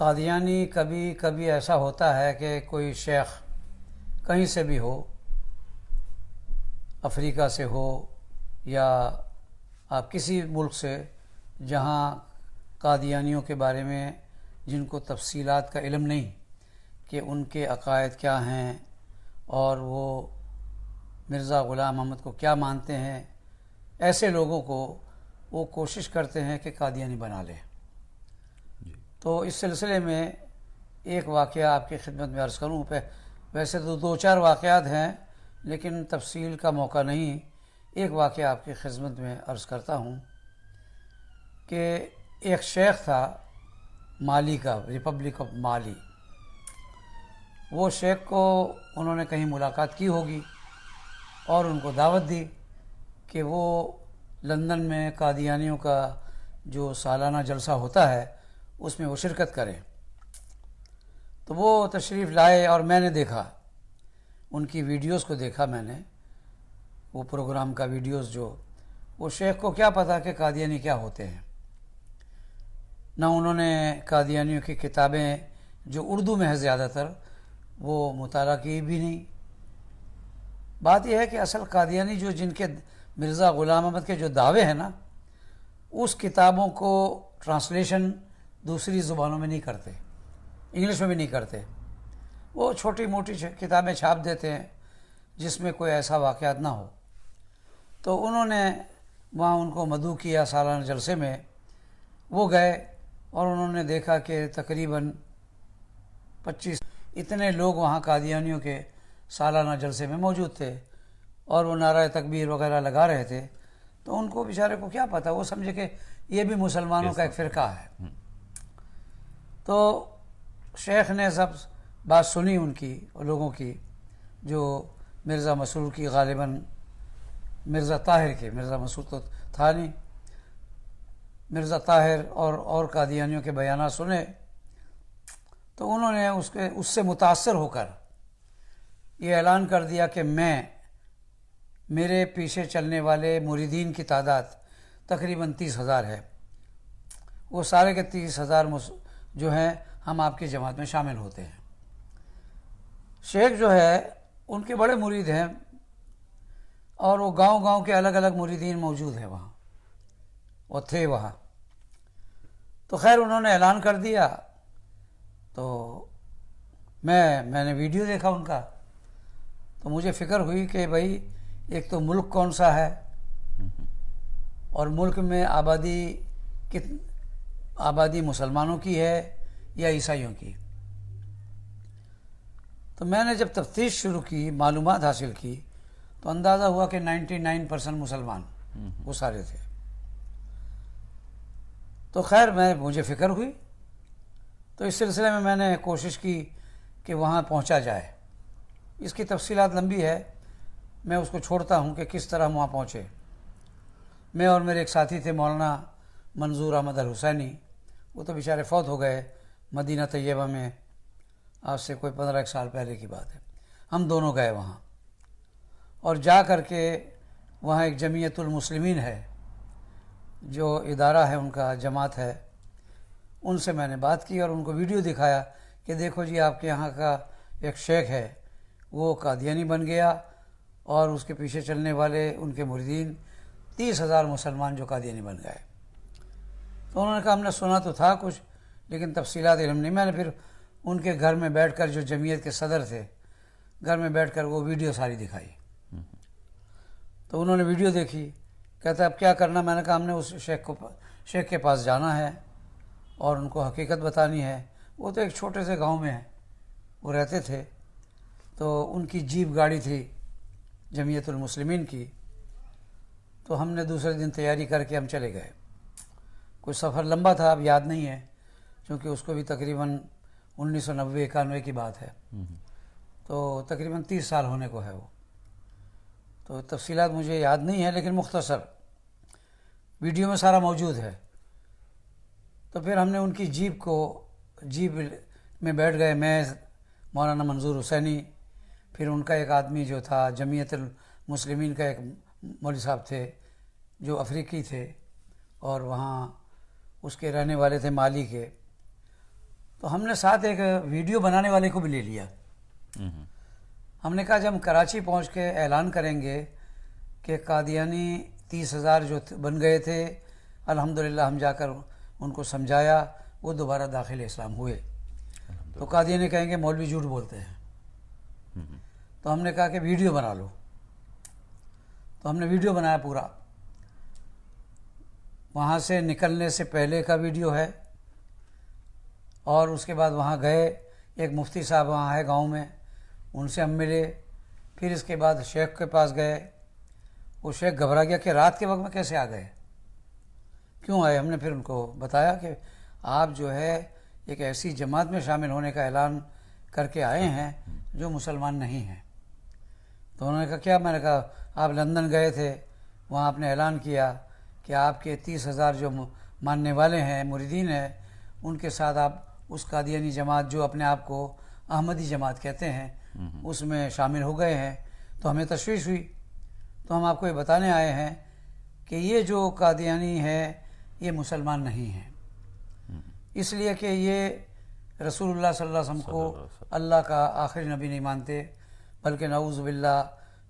قادیانی کبھی کبھی ایسا ہوتا ہے کہ کوئی شیخ کہیں سے بھی ہو، افریقہ سے ہو یا آپ کسی ملک سے، جہاں قادیانیوں کے بارے میں جن کو تفصیلات کا علم نہیں کہ ان کے عقائد کیا ہیں اور وہ مرزا غلام احمد کو کیا مانتے ہیں، ایسے لوگوں کو وہ کوشش کرتے ہیں کہ قادیانی بنا لیں۔ تو اس سلسلے میں ایک واقعہ آپ کی خدمت میں عرض کروں۔ ویسے تو 2-4 واقعات ہیں لیکن تفصیل کا موقع نہیں، ایک واقعہ آپ کی خدمت میں عرض کرتا ہوں کہ ایک شیخ تھا مالی کا، ریپبلک آف مالی۔ وہ شیخ کو انہوں نے کہیں ملاقات کی ہوگی اور ان کو دعوت دی کہ وہ لندن میں قادیانیوں کا جو سالانہ جلسہ ہوتا ہے اس میں وہ شرکت کریں۔ تو وہ تشریف لائے اور میں نے دیکھا، ان کی ویڈیوز کو دیکھا میں نے، وہ پروگرام کا ویڈیوز جو، وہ شیخ کو کیا پتا کہ قادیانی کیا ہوتے ہیں، نہ انہوں نے قادیانیوں کی کتابیں جو اردو میں ہے زیادہ تر وہ مطالعہ کی بھی نہیں۔ بات یہ ہے کہ اصل قادیانی جو جن کے مرزا غلام احمد کے جو دعوے ہیں نا، اس کتابوں کو ٹرانسلیشن دوسری زبانوں میں نہیں کرتے، انگلش میں بھی نہیں کرتے، وہ چھوٹی موٹی کتابیں چھاپ دیتے ہیں جس میں کوئی ایسا واقعات نہ ہو۔ تو انہوں نے وہاں ان کو مدعو کیا سالانہ جلسے میں، وہ گئے اور انہوں نے دیکھا کہ تقریباً 25 اتنے لوگ وہاں قادیانیوں کے سالانہ جلسے میں موجود تھے اور وہ نعرہ تکبیر وغیرہ لگا رہے تھے۔ تو ان کو بیچارے کو کیا پتہ، وہ سمجھے کہ یہ بھی مسلمانوں کا ایک فرقہ ہے۔ تو شیخ نے سب بات سنی ان کی لوگوں کی، جو مرزا مسرور کی، غالباً مرزا طاہر کے، مرزا مسرور تو تھا نہیں، مرزا طاہر اور قادیانیوں کے بیانات سنے۔ تو انہوں نے اس سے متاثر ہو کر یہ اعلان کر دیا کہ میرے پیچھے چلنے والے مریدین کی تعداد تقریباً 30,000 ہے، وہ سارے کے 30,000 جو ہیں ہم آپ کی جماعت میں شامل ہوتے ہیں۔ شیخ جو ہے ان کے بڑے مرید ہیں اور وہ گاؤں گاؤں کے الگ الگ مریدین موجود ہیں وہاں، وہ تھے وہاں۔ تو خیر انہوں نے اعلان کر دیا، تو میں نے ویڈیو دیکھا ان کا، تو مجھے فکر ہوئی کہ بھائی ایک تو ملک کون سا ہے اور ملک میں آبادی مسلمانوں کی ہے یا عیسائیوں کی۔ تو میں نے جب تفتیش شروع کی، معلومات حاصل کی، تو اندازہ ہوا کہ 99% مسلمان وہ سارے تھے۔ تو خیر مجھے فکر ہوئی، تو اس سلسلے میں نے کوشش کی کہ وہاں پہنچا جائے۔ اس کی تفصیلات لمبی ہے، میں اس کو چھوڑتا ہوں کہ کس طرح وہاں پہنچے۔ میں اور میرے ایک ساتھی تھے مولانا منظور احمد الحسینی، وہ تو بیچارے فوت ہو گئے مدینہ طیبہ میں، آج سے کوئی 15 سال پہلے کی بات ہے۔ ہم دونوں گئے وہاں اور جا کر کے وہاں ایک جمعیت المسلمین ہے، جو ادارہ ہے ان کا، جماعت ہے، ان سے میں نے بات کی اور ان کو ویڈیو دکھایا کہ دیکھو جی آپ کے یہاں کا ایک شیخ ہے، وہ قادیانی بن گیا اور اس کے پیچھے چلنے والے ان کے مریدین 30,000 مسلمان جو قادیانی بن گئے۔ تو انہوں نے کہا ہم نے سنا تو تھا کچھ لیکن تفصیلات علم نہیں۔ میں نے پھر ان کے گھر میں بیٹھ کر، جو جمعیت کے صدر تھے، گھر میں بیٹھ کر وہ ویڈیو ساری دکھائی۔ تو انہوں نے ویڈیو دیکھی، کہتا اب کیا کرنا؟ میں نے کہا ہم نے اس شیخ کے پاس جانا ہے اور ان کو حقیقت بتانی ہے۔ وہ تو ایک چھوٹے سے گاؤں میں وہ رہتے تھے، تو ان کی جیپ گاڑی تھی جمعیت المسلمین کی، تو ہم نے دوسرے دن تیاری کر کے ہم چلے گئے۔ کوئی سفر لمبا تھا، اب یاد نہیں ہے کیونکہ اس کو بھی تقریباً 1990-91 کی بات ہے، تو تقریباً 30 سال ہونے کو ہے وہ۔ تو تفصیلات مجھے یاد نہیں ہے لیکن مختصر ویڈیو میں سارا موجود ہے۔ تو پھر ہم نے ان کی جیپ میں بیٹھ گئے، میں، مولانا منظور حسینی، پھر ان کا ایک آدمی جو تھا جمعیت المسلمین کا، ایک مولوی صاحب تھے جو افریقی تھے اور وہاں اس کے رہنے والے تھے مالی کے۔ تو ہم نے ساتھ ایک ویڈیو بنانے والے کو بھی لے لیا. ہم نے کہا جب ہم کراچی پہنچ کے اعلان کریں گے کہ قادیانی 30,000 جو بن گئے تھے، الحمدللہ ہم جا کر ان کو سمجھایا، وہ دوبارہ داخل اسلام ہوئے، تو قادیانی کہیں گے مولوی جھوٹ بولتے ہیں. تو ہم نے کہا کہ ویڈیو بنا لو. تو ہم نے ویڈیو بنایا پورا، وہاں سے نکلنے سے پہلے کا ویڈیو ہے، اور اس کے بعد وہاں گئے، ایک مفتی صاحب وہاں ہے گاؤں میں، ان سے ہم ملے. پھر اس کے بعد شیخ کے پاس گئے. وہ شیخ گھبرا گیا کہ رات کے وقت میں کیسے آ گئے، کیوں آئے. ہم نے پھر ان کو بتایا کہ آپ جو ہے ایک ایسی جماعت میں شامل ہونے کا اعلان کر کے آئے ہیں جو مسلمان نہیں ہیں. تو انہوں نے کہا کیا؟ میں نے کہا آپ لندن گئے تھے، وہاں آپ نے اعلان کیا کہ آپ کے 30,000 جو ماننے والے ہیں، مریدین ہیں، ان کے ساتھ آپ اس قادیانی جماعت جو اپنے آپ کو احمدی جماعت کہتے ہیں اس میں شامل ہو گئے ہیں. تو ہمیں تشویش ہوئی. تو ہم آپ کو یہ بتانے آئے ہیں کہ یہ جو قادیانی ہے یہ مسلمان نہیں ہیں، اس لیے کہ یہ رسول اللہ صلی اللہ علیہ وسلم کو اللہ کا آخری نبی نہیں مانتے، بلکہ نعوذ باللہ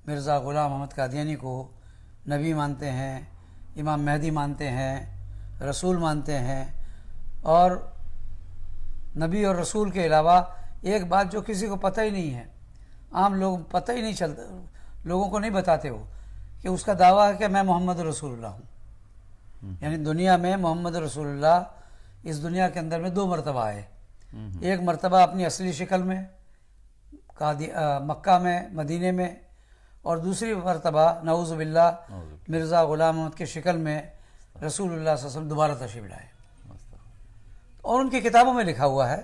مرزا غلام احمد قادیانی کو نبی مانتے ہیں، امام مہدی مانتے ہیں، رسول مانتے ہیں. اور نبی اور رسول کے علاوہ ایک بات جو کسی کو پتہ ہی نہیں ہے، عام لوگ پتہ ہی نہیں چلتا، لوگوں کو نہیں بتاتے وہ، کہ اس کا دعویٰ ہے کہ میں محمد رسول اللہ ہوں. یعنی دنیا میں محمد رسول اللہ اس دنیا کے اندر میں 2 مرتبہ آئے. ایک مرتبہ اپنی اصلی شکل میں مکہ میں، مدینے میں، اور دوسری مرتبہ نعوذ باللہ مرزا غلام احمد کی شکل میں رسول اللہ صلی اللہ علیہ وسلم دوبارہ تشریف لائے. اور ان کی کتابوں میں لکھا ہوا ہے،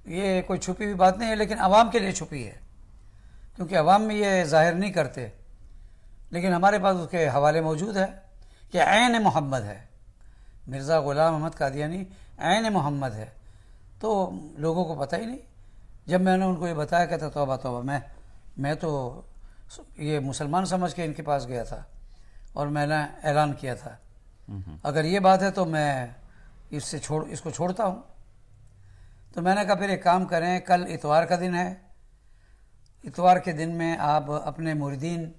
یہ کوئی چھپی ہوئی بات نہیں ہے، لیکن عوام کے لیے چھپی ہے کیونکہ عوام میں یہ ظاہر نہیں کرتے. لیکن ہمارے پاس اس کے حوالے موجود ہے کہ عین محمد ہے، مرزا غلام احمد قادیانی عین محمد ہے. تو لوگوں کو پتہ ہی نہیں. جب میں نے ان کو یہ بتایا کہ توبہ توبہ، میں تو یہ مسلمان سمجھ کے ان کے پاس گیا تھا اور میں نے اعلان کیا تھا، اگر یہ بات ہے تو میں اس کو چھوڑتا ہوں. تو میں نے کہا پھر ایک کام کریں، کل اتوار کا دن ہے، اتوار کے دن میں آپ اپنے مریدین،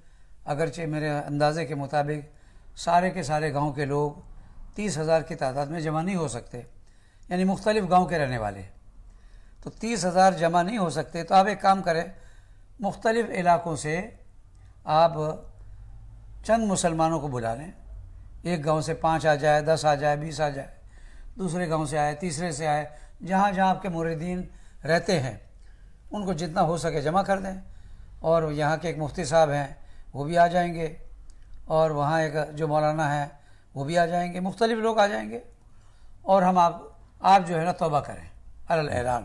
اگرچہ میرے اندازے کے مطابق سارے کے سارے گاؤں کے لوگ 30,000 کی تعداد میں جمع نہیں ہو سکتے، یعنی مختلف گاؤں کے رہنے والے، تو 30,000 جمع نہیں ہو سکتے. تو آپ ایک کام کریں، مختلف علاقوں سے آپ چند مسلمانوں کو بلا لیں. ایک گاؤں سے 5 آ جائے، 10 آ جائے، 20 آ جائے، دوسرے گاؤں سے آئے، تیسرے سے آئے، جہاں جہاں آپ کے مریدین رہتے ہیں ان کو جتنا ہو سکے جمع کر دیں. اور یہاں کے ایک مفتی صاحب ہیں وہ بھی آ جائیں گے، اور وہاں ایک جو مولانا ہیں وہ بھی آ جائیں گے، مختلف لوگ آ جائیں گے، اور ہم آپ جو ہے نا توبہ کریں علی اعلان.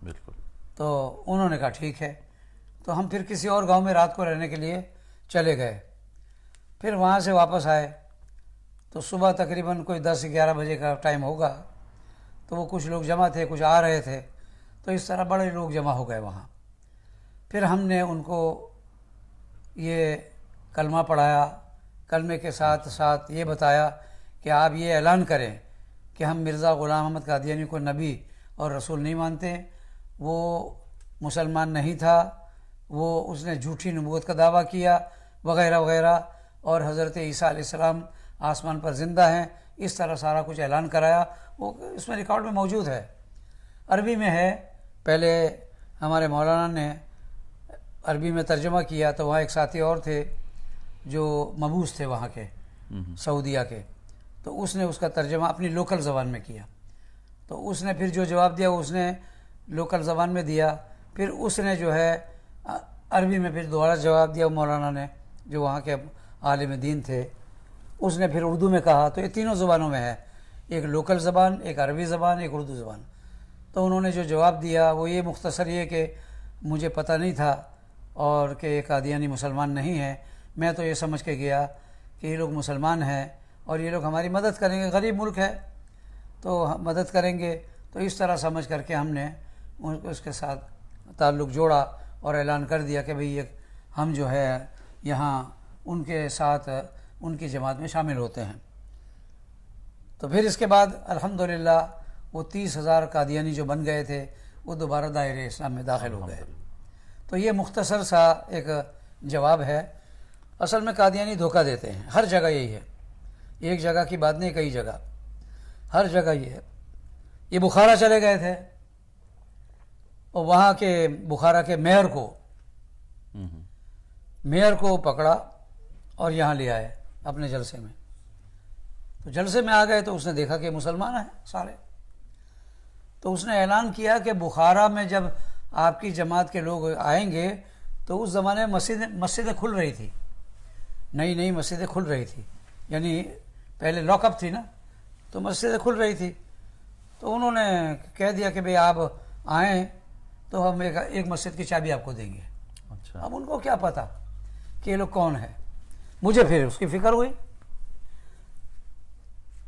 بالکل. تو انہوں نے کہا ٹھیک ہے. تو ہم پھر کسی اور گاؤں میں رات کو رہنے کے لیے چلے گئے. پھر وہاں سے واپس آئے تو صبح تقریباً کوئی 10-11 بجے کا ٹائم ہوگا. تو وہ کچھ لوگ جمع تھے، کچھ آ رہے تھے، تو اس طرح بڑے لوگ جمع ہو گئے وہاں. پھر ہم نے ان کو یہ کلمہ پڑھایا، کلمے کے ساتھ ساتھ یہ بتایا کہ آپ یہ اعلان کریں کہ ہم مرزا غلام احمد قادیانی کو نبی اور رسول نہیں مانتے، وہ مسلمان نہیں تھا، اس نے جھوٹی نبوت کا دعویٰ کیا وغیرہ وغیرہ، اور حضرت عیسیٰ علیہ السلام آسمان پر زندہ ہیں. اس طرح سارا کچھ اعلان کرایا. وہ اس میں ریکارڈ میں موجود ہے، عربی میں ہے. پہلے ہمارے مولانا نے عربی میں ترجمہ کیا، تو وہاں ایک ساتھی اور تھے جو مبعوث تھے وہاں کے سعودیہ کے، تو اس نے اس کا ترجمہ اپنی لوکل زبان میں کیا. تو اس نے پھر جو جواب دیا اس نے لوکل زبان میں دیا. پھر اس نے جو ہے عربی میں پھر دوبارہ جواب دیا مولانا نے، جو وہاں کے عالم دین تھے. اس نے پھر اردو میں کہا. تو یہ تینوں زبانوں میں ہے، ایک لوکل زبان، ایک عربی زبان، ایک اردو زبان. تو انہوں نے جو جواب دیا وہ یہ مختصر یہ کہ مجھے پتہ نہیں تھا اور کہ یہ قادیانی مسلمان نہیں ہیں، میں تو یہ سمجھ کے گیا کہ یہ لوگ مسلمان ہیں اور یہ لوگ ہماری مدد کریں گے، غریب ملک ہے تو مدد کریں گے. تو اس طرح سمجھ کر کے ہم نے اس کے ساتھ تعلق جوڑا اور اعلان کر دیا کہ بھئی ہم جو ہے یہاں ان کے ساتھ ان کی جماعت میں شامل ہوتے ہیں. تو پھر اس کے بعد الحمدللہ وہ 30,000 قادیانی جو بن گئے تھے وہ دوبارہ دائرے اسلام میں داخل ہو گئے۔ تو یہ مختصر سا ایک جواب ہے۔ اصل میں قادیانی دھوکہ دیتے ہیں، ہر جگہ یہی ہے، ایک جگہ کی بات نہیں، کئی جگہ، ہر جگہ یہ ہے۔ یہ بخارا چلے گئے تھے اور وہاں کے بخارا کے میئر کو پکڑا اور یہاں لے آئے اپنے جلسے میں۔ تو جلسے میں آ گئے تو اس نے دیکھا کہ مسلمان ہیں سارے، تو اس نے اعلان کیا کہ بخارا میں جب آپ کی جماعت کے لوگ آئیں گے تو اس زمانے میں مسجدیں کھل رہی تھی، نئی مسجدیں کھل رہی تھی، یعنی پہلے لاک اپ تھی نا، تو مسجدیں کھل رہی تھی۔ تو انہوں نے کہہ دیا کہ بھئی آپ آئیں تو ہم ایک مسجد کی چابی آپ کو دیں گے۔ اچھا، اب ان کو کیا پتا کہ یہ لوگ کون ہیں، مجھے پھر اس کی فکر ہوئی۔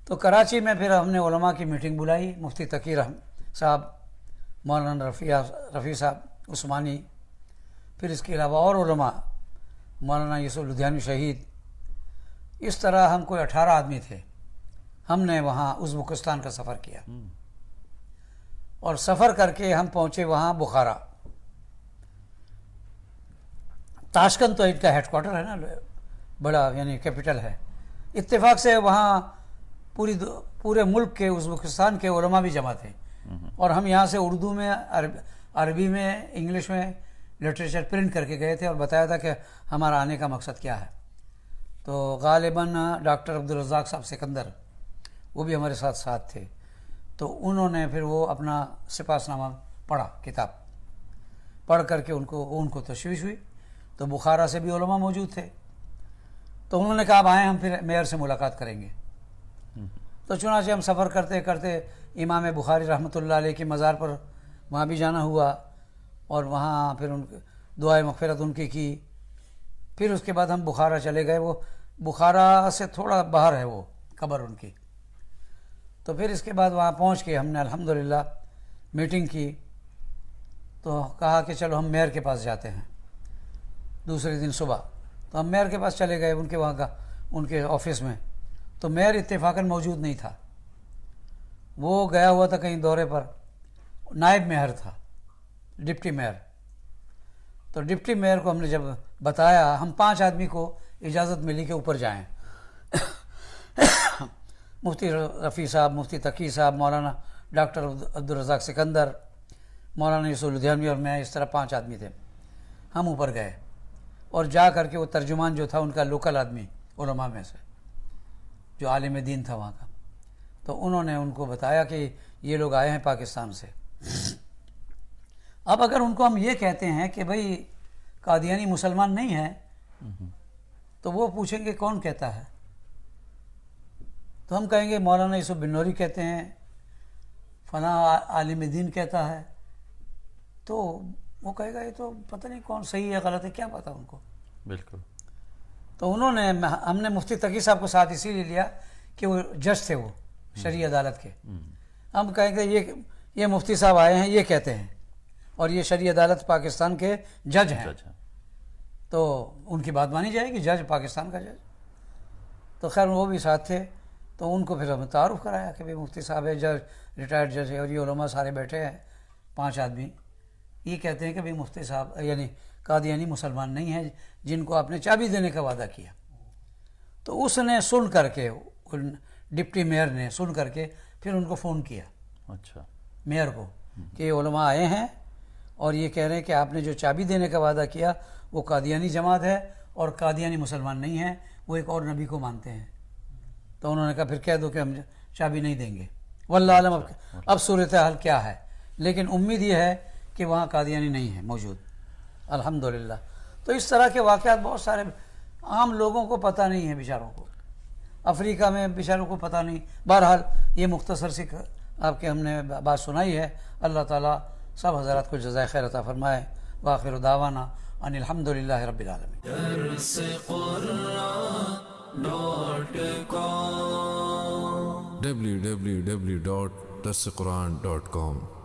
تو کراچی میں پھر ہم نے علماء کی میٹنگ بلائی، مفتی تقی صاحب، مولانا رفیع صاحب عثمانی، پھر اس کے علاوہ اور علماء، مولانا یوسف لدھیانوی شہید، اس طرح ہم کوئی 18 آدمی تھے۔ ہم نے وہاں ازبکستان کا سفر کیا اور سفر کر کے ہم پہنچے وہاں بخارا۔ تاشقند تو ان کا ہیڈ کوارٹر ہے نا، بڑا یعنی کیپٹل ہے۔ اتفاق سے وہاں پورے ملک کے ازبکستان کے علماء بھی جمع تھے، اور ہم یہاں سے اردو میں، عربی میں، انگلش میں لٹریچر پرنٹ کر کے گئے تھے اور بتایا تھا کہ ہمارا آنے کا مقصد کیا ہے۔ تو غالباً ڈاکٹر عبدالرزاق صاحب سکندر وہ بھی ہمارے ساتھ تھے، تو انہوں نے پھر وہ اپنا سپاس نامہ پڑھا، کتاب پڑھ کر کے ان کو تشویش ہوئی۔ تو بخارا سے بھی علماء موجود تھے، تو انہوں نے کہا اب آئیں ہم پھر میئر سے ملاقات کریں گے۔ تو چنانچہ ہم سفر کرتے کرتے امام بخاری رحمۃ اللہ علیہ کی مزار پر وہاں بھی جانا ہوا، اور وہاں پھر دعائے مغفرت ان کی۔ پھر اس کے بعد ہم بخارا چلے گئے، وہ بخارا سے تھوڑا باہر ہے وہ قبر ان کی۔ تو پھر اس کے بعد وہاں پہنچ کے ہم نے الحمدللہ میٹنگ کی، تو کہا کہ چلو ہم میئر کے پاس جاتے ہیں دوسرے دن صبح۔ تو ہم میئر کے پاس چلے گئے، ان کے آفس میں۔ تو میئر اتفاقاً موجود نہیں تھا، وہ گیا ہوا تھا کہیں دورے پر، نائب میئر تھا، ڈپٹی میئر۔ تو ڈپٹی میئر کو ہم نے جب بتایا، ہم 5 آدمی کو اجازت ملی کہ اوپر جائیں، مفتی رفیع صاحب، مفتی تقی صاحب، مولانا ڈاکٹر عبدالرزاق سکندر، مولانا یوسف لدھیانوی اور میں، اس طرح 5 آدمی تھے۔ ہم اوپر گئے اور جا کر کے وہ ترجمان جو تھا ان کا لوکل آدمی علماء میں سے، جو عالم دین تھا وہاں کا، تو انہوں نے ان کو بتایا کہ یہ لوگ آئے ہیں پاکستان سے۔ اب اگر ان کو ہم یہ کہتے ہیں کہ بھئی قادیانی مسلمان نہیں ہے، تو وہ پوچھیں گے کون کہتا ہے؟ تو ہم کہیں گے مولانا یوسف بن نوری کہتے ہیں، فلاں عالم دین کہتا ہے۔ تو وہ کہے گا یہ تو پتہ نہیں کون صحیح ہے غلط ہے، کیا پتہ ان کو۔ بالکل۔ تو ہم نے مفتی تقی صاحب کو ساتھ اسی لیے لیا کہ وہ جج تھے، وہ شرعی عدالت کے۔ ہم کہیں گے یہ مفتی صاحب آئے ہیں، یہ کہتے ہیں، اور یہ شرعی عدالت پاکستان کے جج ہیں، تو ان کی بات مانی جائے گی، جج پاکستان کا جج۔ تو خیر وہ بھی ساتھ تھے، تو ان کو پھر ہم نے تعارف کرایا کہ مفتی صاحب ہے، جج، ریٹائرڈ جج ہے، اور یہ علماء سارے بیٹھے ہیں 5 آدمی، یہ کہتے ہیں کہ مفتی صاحب یعنی قادیانی مسلمان نہیں ہیں جن کو آپ نے چابی دینے کا وعدہ کیا۔ تو اس نے سن کر کے، ڈپٹی میئر نے سن کر کے پھر ان کو فون کیا، اچھا، میئر کو، کہ یہ علماء آئے ہیں اور یہ کہہ رہے ہیں کہ آپ نے جو چابی دینے کا وعدہ کیا وہ قادیانی جماعت ہے، اور قادیانی مسلمان نہیں ہیں، وہ ایک اور نبی کو مانتے ہیں۔ تو انہوں نے کہا پھر کہہ دو کہ ہم چابی نہیں دیں گے، واللہ عالم اب صورتحال کیا ہے، لیکن امید یہ ہے کہ وہاں قادیانی نہیں ہے موجود، الحمدللہ۔ تو اس طرح کے واقعات بہت سارے عام لوگوں کو پتہ نہیں ہے، بیچاروں کو، افریقہ میں بیچاروں کو پتہ نہیں۔ بہرحال یہ مختصر سی آپ کے ہم نے بات سنائی ہے۔ اللہ تعالیٰ سب حضرات کو جزائے خیر عطا فرمائے۔ وآخر دعوانا ان الحمدللہ رب العالمین۔ www.darsequran.com